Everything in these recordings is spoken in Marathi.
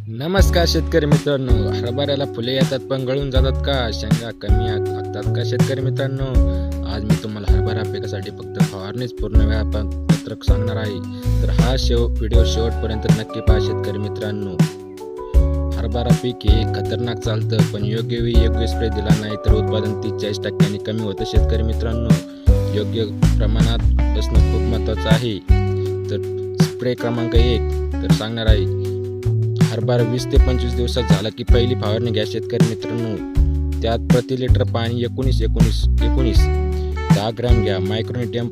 नमस्कार शेतकरी मित्रांनो, हरभऱ्याला फुले येतात पण गळून जातात का? शेंगा कमी लागतात का? शेतकरी मित्रांनो, आज मी तुम्हाला हरभरा पिकासाठी फक्त फवारणीच पूर्ण वेळापत्रक सांगणार आहे. तर हा व्हिडिओ शेवटपर्यंत नक्की पहा शेतकरी मित्रांनो. हरभरा पीक हे खतरनाक चालतं, पण योग्य वेळी योग्य स्प्रे दिला नाही तर उत्पादन 30-40% कमी होतं. शेतकरी मित्रांनो, योग्य प्रमाणात असणं खूप महत्त्वाचं आहे. तर स्प्रे क्रमांक 1 तर सांगणार आहे. हरभरा 20 ते 25 दिवसात झाला की पहिली फवारणी घ्या शेतकरी मित्रांनो. त्यात प्रति लिटर पाणी 19 10 ग्रॅम घ्या. मायक्रोन्यूट्रियन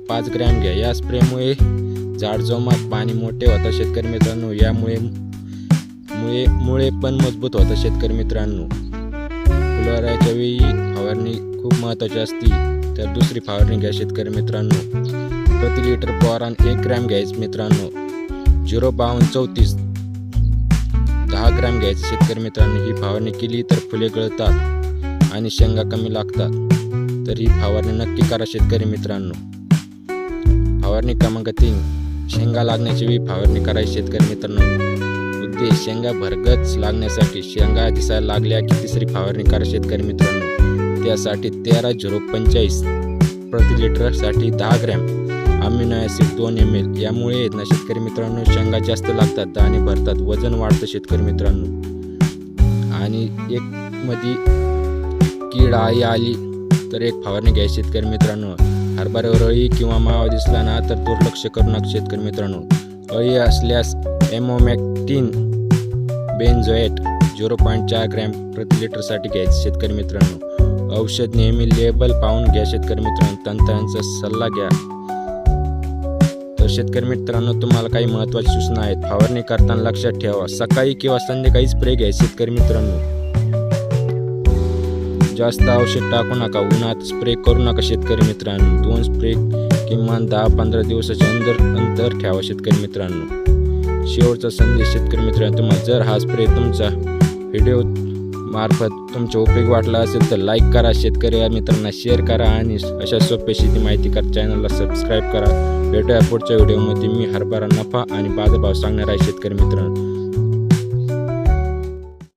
5 ग्रॅम घ्या. या स्प्रेमुळे झाड जोमात पाणी मोठे होतात शेतकरी मित्रांनो. यामुळे मुळे पण मजबूत होतात शेतकरी मित्रांनो. फुलवाऱ्याच्या वेळी फवारणी खूप महत्त्वाची असते. तर दुसरी फवारणी घ्या शेतकरी मित्रांनो. प्रति लिटर बोरान 1 ग्रॅम घ्यायचं मित्रांनो. 0,5234 10 ग्रॅम घ्यायचे शेतकरी मित्रांनो. ही फवारणी केली तर फुले गळतात आणि शेंगा कमी लागतात. तर ही फवारणी नक्की करा शेतकरी मित्रांनो. फवारणी क्रमांक 3 शेंगा लागण्याची वेळी फवारणी करायची शेतकरी मित्रांनो. उद्देश शेंगा भरगच लागण्यासाठी. शेंगा दिसायला लागल्या की तिसरी फवारणी करा शेतकरी मित्रांनो. त्यासाठी 13,045 प्रति लिटरसाठी 10 ग्रॅम अमिनो ॲसिड 2 ml. यामुळे शेतकरी मित्रांनो शेंगा जास्त लागतात, दाणे भरतात, वजन वाढतं शेतकरी मित्रांनो. आणि एक मध्ये कीड आळी आली तर एक फवारणी घ्यायची शेतकरी मित्रांनो. हरभऱ्यावर अळी किंवा मावा दिसला ना तर दुर्लक्ष करू नका शेतकरी मित्रांनो. अळी असल्यास एमोमॅक्टिन बेन्झोएट 0.4 ग्रॅम प्रति लिटरसाठी घ्यायचे शेतकरी मित्रांनो. औषध नेहमी लेबल पाहून घ्या शेतकरी मित्रांनो. तंत्रांचा सल्ला घ्या. तर शेतकरी मित्रांनो, तुम्हाला काही महत्त्वाची सूचना आहेत. फवारणी करताना लक्षात ठेवा, सकाळी किंवा संध्याकाळी स्प्रे घ्यायचे शेतकरी मित्रांनो. जास्त औषध टाकू नका. उन्हात स्प्रे करू नका शेतकरी मित्रांनो. 2 स्प्रे किमान 10-15 दिवसाच्या अंतर ठेवा शेतकरी मित्रांनो. शेवटचा संदेश शेतकरी मित्रांनो, तुम्हाला जर हा स्प्रे तुमचा व्हिडिओ मार्फत तुमच्या उपयोग वाटला असेल तर लाईक करा, शेतकरी मित्रांना शेअर करा आणि अशा सोप्या शेती माहिती चॅनलला सबस्क्राईब करा. भेटूया पुढच्या व्हिडिओमध्ये. मी हरभरा नफा आणि बाजारभाव सांगणार आहे शेतकरी मित्रांनो.